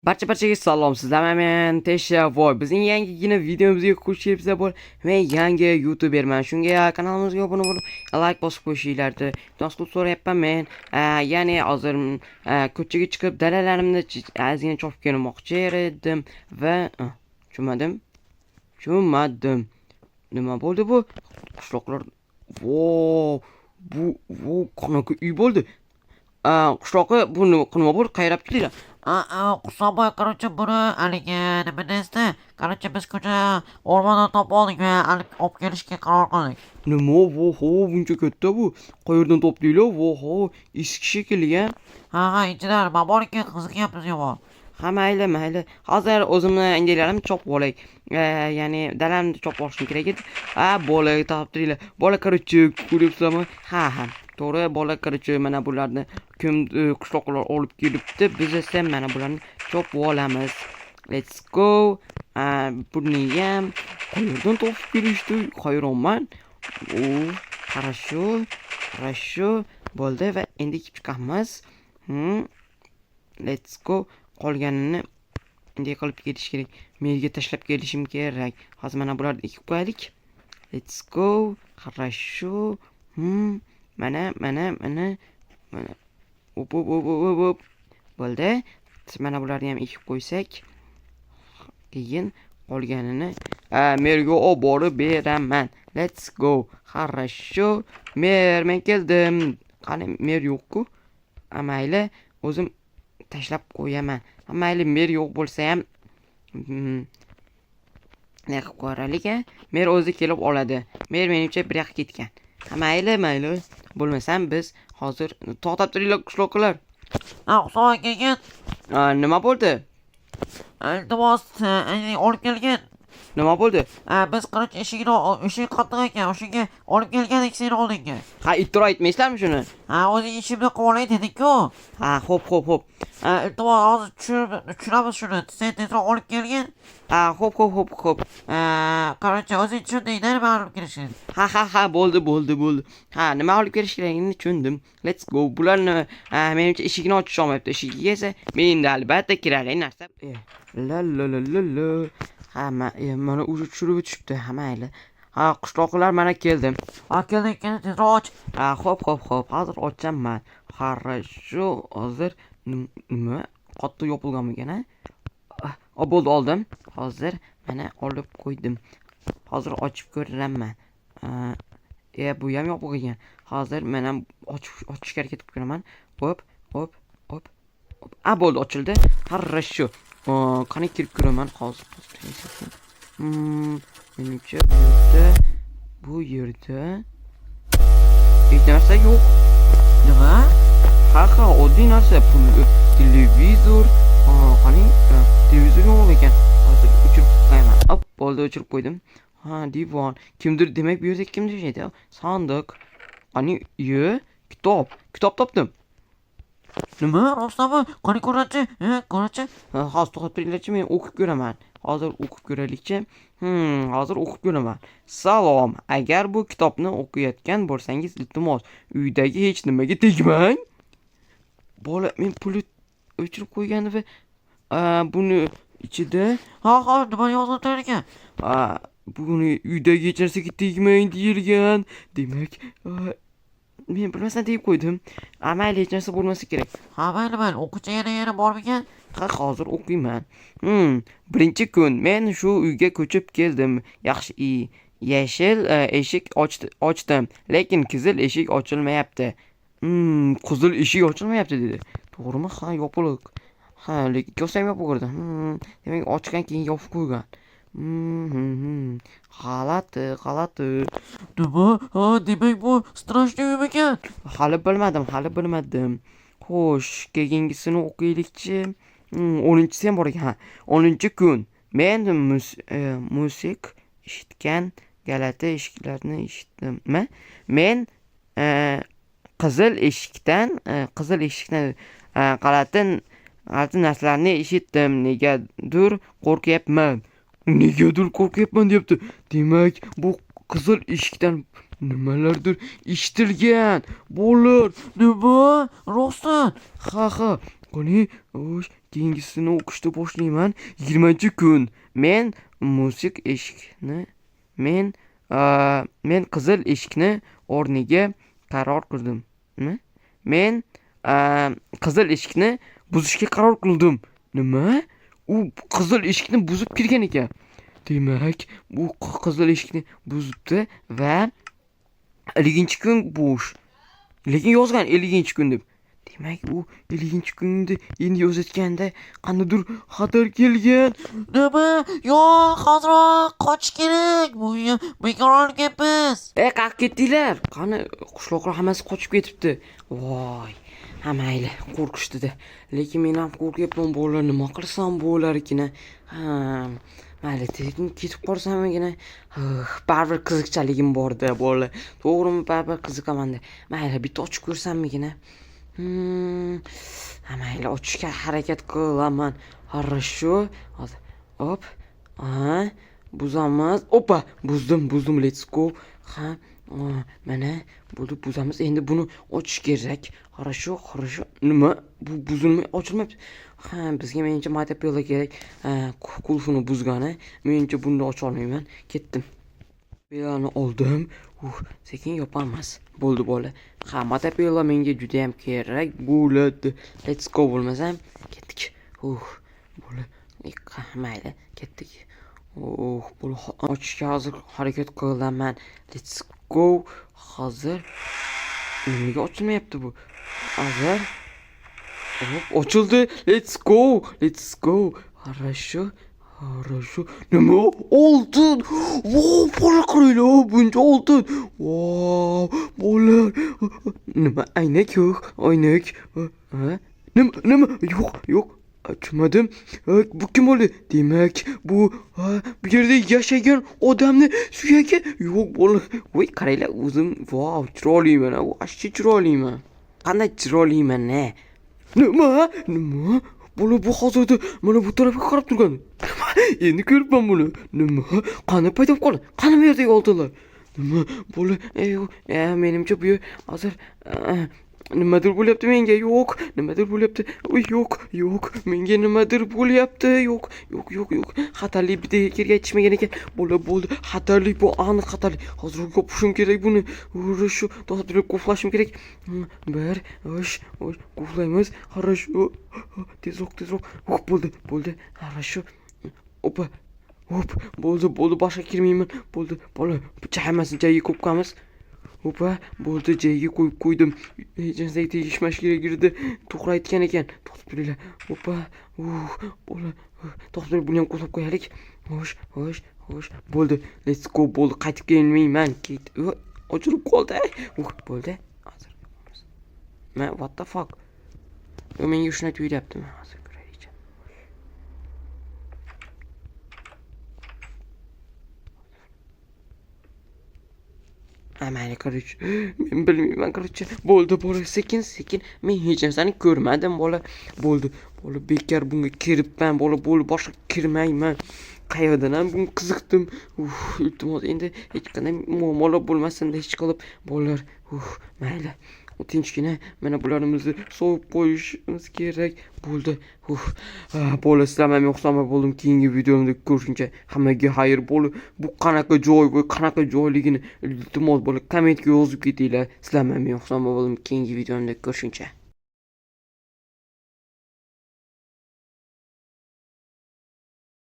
Barchaga salom, sizlar men Tesha bizning yangigina videomizga xush kelibsizlar bor. Men yangi youtuberman. Shunga kanalimizga obuna bo'lib, like bosib qo'yishinglarni iltimos qilib so'rayapman men. Ya'ni hozir ko'chaga chiqib dalalarimni ozgina chopib kelmoqchi edim va tushunmadim. Nima bo'ldi bu? Qishloqlar bu qanaqa uy bo'ldi? Qishloqqa bu nima bo'ldi? Qayrab keldi? Kusama короче buni haligi nima deysiz, короче biz ko'cha o'rmondan topib oldik va olib kelishga qaror qildik. Nima buncha katta bu? Qayerdan topdinglar? Voho, eski shekilli-a. Ha, ichida nima bor ekan, qiziqyapmiz yomon. Ha, mayli. Hozir o'zimni indiyalarimni chopib olay. Ya'ni dalamni chopib olishim kerak edi. Bola topdiringlar. Bola короче ko'ryapsizlarmi? Ha. To'g'ri, bola короче mana bularni qishloqlar olib kelibdi. Biz esa mana bularni chopib olamiz. Let's go. Buni ham qayerdan topib kelishdi? Hayronman. Хорошо. Bo'ldi va endi ikib chiqamiz. Let's go. Qolganini endi qilib ketish kerak. Menga tashlab kelishim kerak. Hozir mana bularni ekib qo'yaylik. Let's go. Хорошо. Mana. Op. Bo'ldi. Mana bularni ham ekib qo'ysak, keyin qolganini merga olib borib beraman. Let's go. Хорошо. Men keldim. Qani mer yo'q-ku. Mayli, o'zim tashlab qo'yaman. Mayli, mer yo'q bo'lsa ham ne qilib qo'yarlik. Mer o'zi kelib oladi. Mer menimcha bir yoqqa ketgan. Mayli. Bo'lmasam biz hozir to'xtab turinglar qishloqlar. Kusama kelgan. Nima bo'ldi? Iltimos, olib kelgan. Nima bo'ldi? Biz короче eshik qattiq ekan, o'shanga olib kelgandik seni oldingga. Ittiro aytmaysizlarmi shuni? O'zing ishimni qilolay dedik-ku. Xo'p. Iltimos, hozir tushunamiz shuni. Sen tezroq olib kelgin. Xo'p. Короче, o'zing tushunding-da nima olib kelishini. Ha, bo'ldi. Nima olib kelish kerakligini tushundim. Let's go. Bularni menimcha eshikni ochish olmayapti. Eshigiga esa men albatta kirarli narsa. La. Mana o'zi tushirib o'tishibdi. Mayli. Qishloqlar mana keldim. Kelding, tezroq och. Xo'p. Hozir ochaman. Хорошо. Hozir nima? Qattiq yopilganmikan-a? Bo'ldi, oldim. Hozir mana olib qo'ydim. Hozir ochib ko'raman. Bu ham yopiq ekan. Hozir men ham ochishga harakat qilib ko'raman. Hop. Bo'ldi, ochildi. Хорошо. Qani kirib ko'raman hozir. Menimcha bu yerda hech narsa yo'q. Nima? Ha, oddiy narsa. Televizor. Qani televizor yo'q ekan. Hozir o'chirib qo'yaman. Bo'ldi, o'chirib qo'ydim. Divon. Kimdir, demak bu yerda kimdir yashaydi. Sandiq. Qani, kitob topdim. Nima? Rostmi? Qani ko'rchi? Hozir to'xtab turinglarchi, men o'qib ko'raman. Hozir o'qib ko'raylikchi. Hozir o'qib ko'raman. Salom. Agar bu kitobni o'qiyotgan bo'lsangiz, iltimos, uydagi hech nimaga tegmang. Bola men pulni o'chirib qo'ygandi va buni ichida Nima yozilgan ekan? buni uydagi hech narsaga tegmang deyilgan. Demak, men bilmasam deb qo'ydim. Mayli, hech narsa bo'lmasa kerak. Mayli, o'quvchi yana bormikan? Hozir o'qiyman. Birinchi kun men shu uyga ko'chib keldim. Yaxshi, yashil eshik ochdim, lekin qizil eshik ochilmayapti. Qizil eshik ochilmayapti dedi. To'g'rimi? Yopiq. Lekin ko'rsam yopiq edi. Demak, ochgan keyin yopib qo'ygan. G'alati. Nima? Demak bu strashniy uymikan? Hali bilmadim. Xo'sh, keyingisini o'qiylikchi. 10-si ham bor ekan. 10-kun. Men musiq eshitgan galati eshiklarni eshitdimmi? Men qizil eshikdan g'alati narsalarni eshitdim. Negadir qo'rqyapman deyapti. Demak, bu qizil eshikdan nimalardir eshitilgan. Bo'lar. Nima? Rostdan? Ha. Qani, keyingisini o'qishda boshlayman. 20-kun. Men mushuk eshikni men qizil eshikni o'rniga qaror qildim. Men qizil eshikni buzishga qaror qildim. Nima? U qizil eshikni buzib kirgan ekan. Demak, bu qizil eshikni buzibdi va 50-kun bo'sh. Lekin yozgan 50-kun deb. Demak, u 50-kunni endi yozayotganda qandadir xatar kelgan. Nima? Yo'q, hozirroq qochish kerak. Bu bekor olganmiz. Qayerga ketdinglar? Qani qishloqlar hammasi qochib ketibdi. Voy. Ha mayli, qo'rqishdi-da. Lekin men ham qo'rqyapman bolalar, nima qilsam bo'lar ekan. Ha, mayli, tekin ketib qolsamgina. Baribir qiziqchaligim bor-da, bolalar. To'g'rimi, baribir qiziqaman-da. Mayli, bitta ochib ko'rsammigina. Ha mayli, ochishga harakat qilaman. Хорошо. Hop. Buzamiz. Opa, buzdim. Let's go. Ha, mana bo'ldi, buzamiz. Endi buni ochish kerak. Хорошо. Nima? Bu buzilmay ochilmayapti. Ha, bizga menimcha motopiyola kerak. Qulfini buzgani. Menimcha buni ocha olmayman. Ketdim. Piyolani oldim. Sekin yopamiz. Bo'ldi bola. Ha, motopiyola menga juda ham kerak bo'ladi. Let's go bo'lmasam ketdik. Bola. Mayli, ketdik. Bola ochishga hozir harakat qilaman. Let's go. Hozir nimaga ochilmayapti bu? Hozir ochildi. Let's go. Хорошо. Nima? Oltin. Voy, bola qaranglar, buncha oltin. Voy, bola. Nima? Aynak yo'q. Nima? Yo'q. Tushunmadim. Bu kim bo'ldi? Demak, bu yerda yashagan odamni suyagi. Yo'q, bola. Voy, qaranglar, o'zim voy, chiroyliman. Ashchi chiroyliman. Qanday chiroyliman, ne? Nima? Bola, bu hozirda mana bu tarafga qarab turgan. Endi ko'ribman buni. Nima? Qani paydo qoldi? Qani bu yerdagi oltinlar? Nima? Bola, menimcha bu hozir nimadir bo'lyapti menga. Yo'q, nimadir bo'lyapti. Yo'q, menga nimadir bo'lyapti. Yo'q. Xatarli bitta yerga aytishmagan ekan. Bo'ldi. Xatarli, bu aniq xatarli. Hozir yopishim kerak buni. Shu to'xtatib quflashim kerak. Bir, quflaymiz. Хорошо. Tezroq. Bo'ldi. Хорошо. Opa. Bo'ldi. Boshqa kirmayman. Bo'ldi. Bola, chaymasin, joyiga qo'yib qo'yamiz. Opa, bo'ldi, joyiga qo'yib qo'ydim. Hech narsaga tegishmash kerak edi. To'g'ri aytgan ekan. To'xtab turinglar. Opa. Bola. To'xtab turing, buni ham qo'yib qo'yaylik. Xo'sh. Bo'ldi. Let's go. Bo'ldi. Qaytib kelmayman. Ochilib qoldi. Bo'ldi. Hozir qilamiz. What the fuck? Menga shuni tuyulyaptimi? Hozir ko'raylik. Mayli, korich. Men bilmayman, korich. Bo'ldi, bola, sekin. Men hech narsani ko'rmadim, bola. Bo'ldi. Bola, bekor bunga kiribman, bola. Bo'ldi, boshqa kirmayman. Qayerdan ham bunga qiziqdim. Iltimos, endi hech qanday muammolar bo'lmasin hech qilib, bolalar. Mayli. Tinchgina mana bularimizni sovib qo'yishimiz kerak. Bo'ldi. Bola, sizlarga yo'qsam bo'ldim. Keyingi videomda ko'rishguncha hammaga xayr. Bola, bu qanaqa joy va qanaqa joyligini iltimos bola kommentga yozib ketinglar. Sizlarga yo'qsam bo'ldim. Keyingi videomda ko'rishguncha.